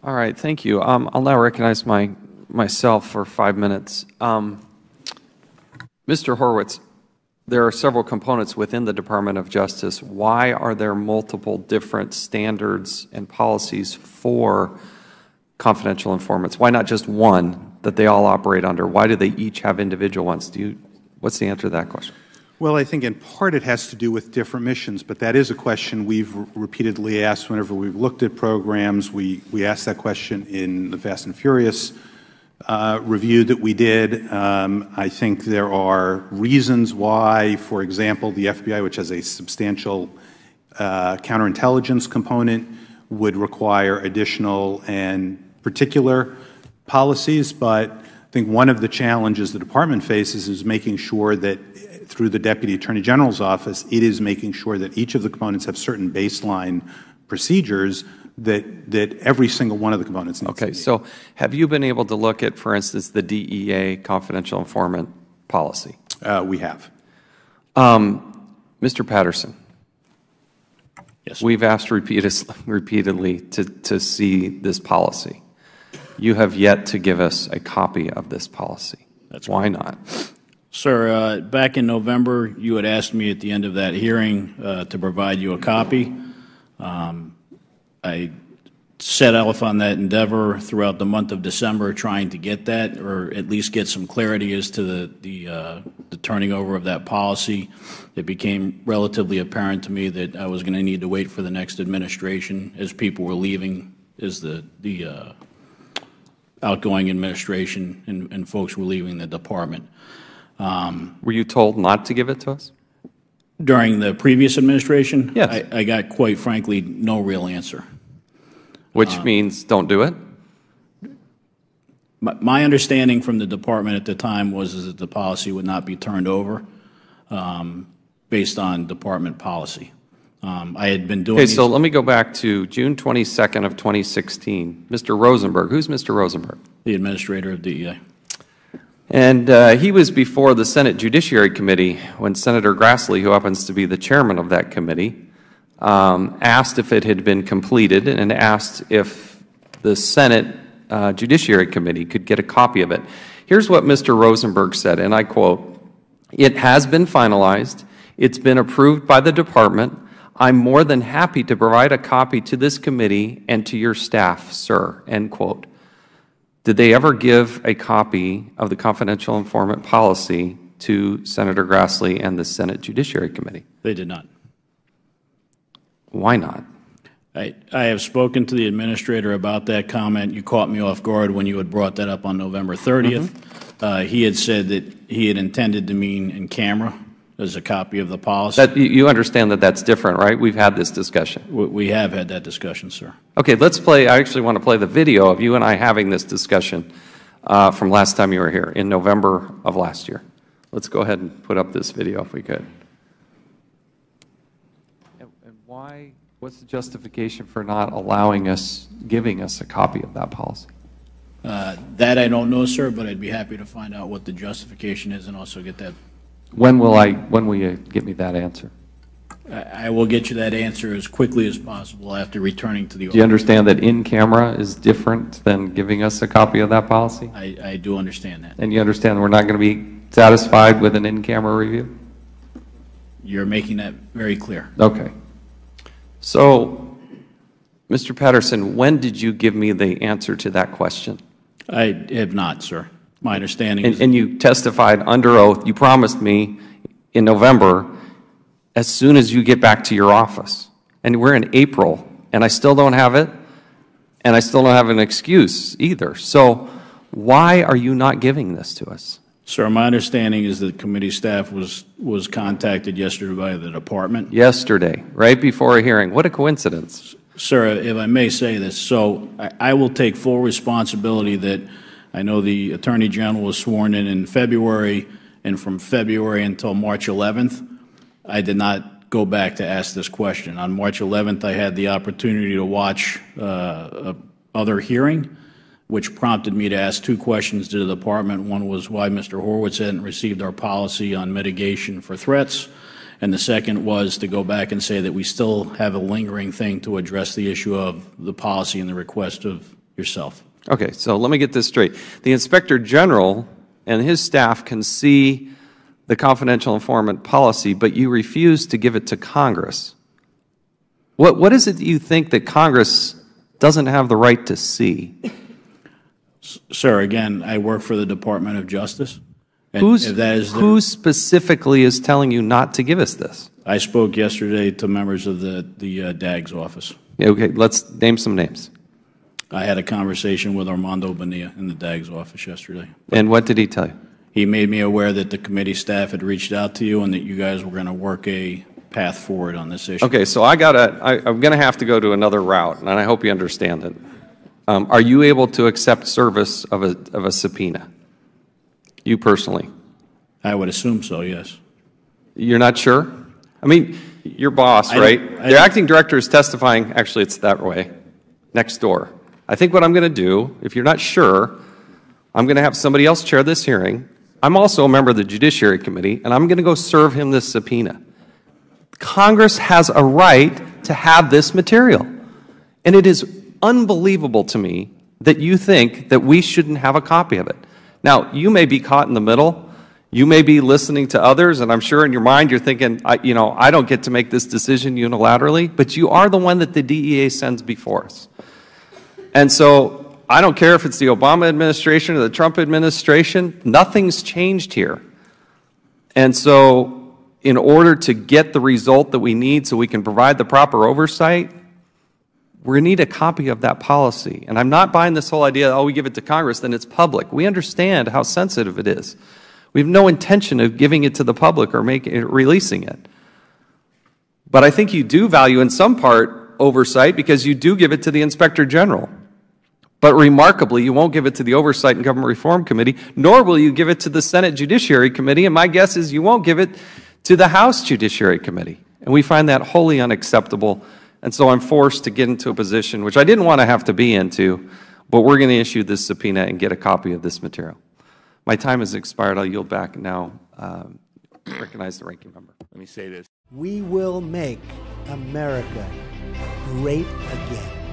All right, thank you. I'll now recognize myself for 5 minutes. Mr. Horwitz, there are several components within the Department of Justice. Why are there multiple different standards and policies for confidential informants? Why not just one that they all operate under? Why do they each have individual ones? What's the answer to that question? Well, I think in part it has to do with different missions, but that is a question we've repeatedly asked whenever we've looked at programs. We asked that question in the Fast and Furious review that we did. I think there are reasons why, for example, the FBI, which has a substantial counterintelligence component, would require additional and particular policies. But I think one of the challenges the Department faces is making sure that through the Deputy Attorney General's office, it is making sure that each of the components have certain baseline procedures that every single one of the components needs to meet. So have you been able to look at, for instance, the DEA confidential informant policy? We have. Mr. Patterson. Yes. We've asked repeatedly to see this policy. You have yet to give us a copy of this policy. Why not? Sir, back in November, you had asked me at the end of that hearing to provide you a copy. I set off on that endeavor throughout the month of December trying to get that, or at least get some clarity as to the turning over of that policy. It became relatively apparent to me that I was going to need to wait for the next administration as people were leaving, as the outgoing administration and folks were leaving the department. Were you told not to give it to us? During the previous administration? Yes. I got, quite frankly, no real answer. Which means don't do it? My understanding from the department at the time was that the policy would not be turned over based on department policy. I had been doing so let me go back to June 22nd of 2016. Mr. Rosenberg. Who's Mr. Rosenberg? The administrator of DEA. And he was before the Senate Judiciary Committee when Senator Grassley, who happens to be the chairman of that committee, asked if it had been completed and asked if the Senate Judiciary Committee could get a copy of it. Here's what Mr. Rosenberg said, and I quote, "It has been finalized. It's been approved by the department. I'm more than happy to provide a copy to this committee and to your staff, sir," end quote. Did they ever give a copy of the confidential informant policy to Senator Grassley and the Senate Judiciary Committee? They did not. Why not? I have spoken to the administrator about that comment. You caught me off guard when you had brought that up on November 30th. He had said that he had intended to mean in camera as a copy of the policy. You understand that that's different, right? We've had this discussion. We have had that discussion, sir. Okay, let's play. I actually want to play the video of you and I having this discussion from last time you were here in November of last year. Let's go ahead and put up this video if we could. And why? What's the justification for not allowing us, giving us a copy of that policy? That I don't know, sir, but I'd be happy to find out what the justification is and also get that. When will you get me that answer? I will get you that answer as quickly as possible after returning to the office. Do you understand that in camera is different than giving us a copy of that policy? I do understand that. And you understand we're not going to be satisfied with an in-camera review? You're making that very clear. Okay. So, Mr. Patterson, when did you give me the answer to that question? I have not, sir. My understanding is... And you testified under oath, you promised me in November, as soon as you get back to your office. And we're in April, and I still don't have it, and I still don't have an excuse either. So why are you not giving this to us? Sir, my understanding is that committee staff was contacted yesterday by the department. Yesterday, right before a hearing. What a coincidence. Sir, if I may say this, so I will take full responsibility that I know the Attorney General was sworn in February, and from February until March 11th, I did not go back to ask this question. On March 11th, I had the opportunity to watch other hearing, which prompted me to ask two questions to the department. One was why Mr. Horwitz hadn't received our policy on mitigation for threats, and the second was to go back and say that we still have a lingering thing to address the issue of the policy and the request of yourself. Okay, so let me get this straight. The Inspector General and his staff can see the confidential informant policy, but you refuse to give it to Congress. What is it that you think that Congress doesn't have the right to see? Sir, again, I work for the Department of Justice. And Who specifically is telling you not to give us this? I spoke yesterday to members of the DAG's office. Yeah, okay, let's name some names. I had a conversation with Armando Bonilla in the DAG's office yesterday. And what did he tell you? He made me aware that the committee staff had reached out to you and that you guys were going to work a path forward on this issue. Okay, so I'm going to have to go to another route, and I hope you understand it. Are you able to accept service of a subpoena? You personally? I would assume so, yes. You're not sure? I mean, your boss, right? The acting director is testifying. Actually, it's that way, next door. I think what I'm going to do, if you're not sure, I'm going to have somebody else chair this hearing. I'm also a member of the Judiciary Committee, and I'm going to go serve him this subpoena. Congress has a right to have this material. And it is unbelievable to me that you think that we shouldn't have a copy of it. Now, you may be caught in the middle. You may be listening to others, and I'm sure in your mind you're thinking, I don't get to make this decision unilaterally, but you are the one that the DEA sends before us. And so I don't care if it's the Obama administration or the Trump administration, nothing's changed here. And so in order to get the result that we need so we can provide the proper oversight, we're going to need a copy of that policy. And I'm not buying this whole idea, oh, we give it to Congress, then it's public. We understand how sensitive it is. We have no intention of giving it to the public or releasing it. But I think you do value in some part oversight because you do give it to the Inspector General. But remarkably, you won't give it to the Oversight and Government Reform Committee, nor will you give it to the Senate Judiciary Committee, and my guess is you won't give it to the House Judiciary Committee. And we find that wholly unacceptable. And so I'm forced to get into a position, which I didn't want to have to be into, but we're going to issue this subpoena and get a copy of this material. My time has expired. I'll yield back and now recognize the ranking member. Let me say this. We will make America great again.